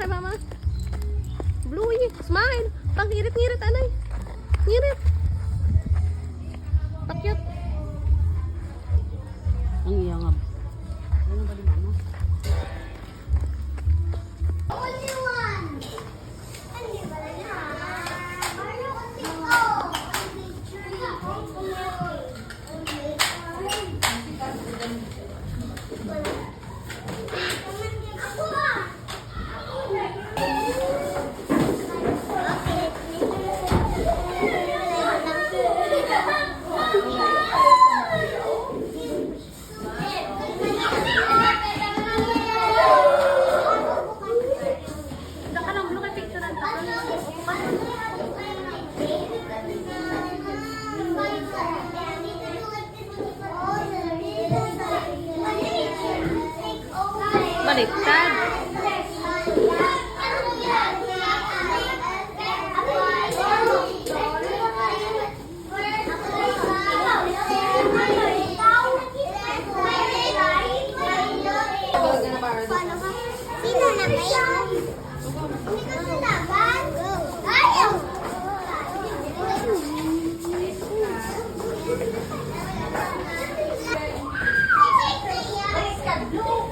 kay mama. Bluey, smile. Pang-ngirit-ngirit, anay. Ngirit. Pakyot. Ang iyangab. Ano ba di mama? Only one. Hindi ba lang Baliktad. Sino na kayo? Hindi ka sinaban? Ayaw! Blue.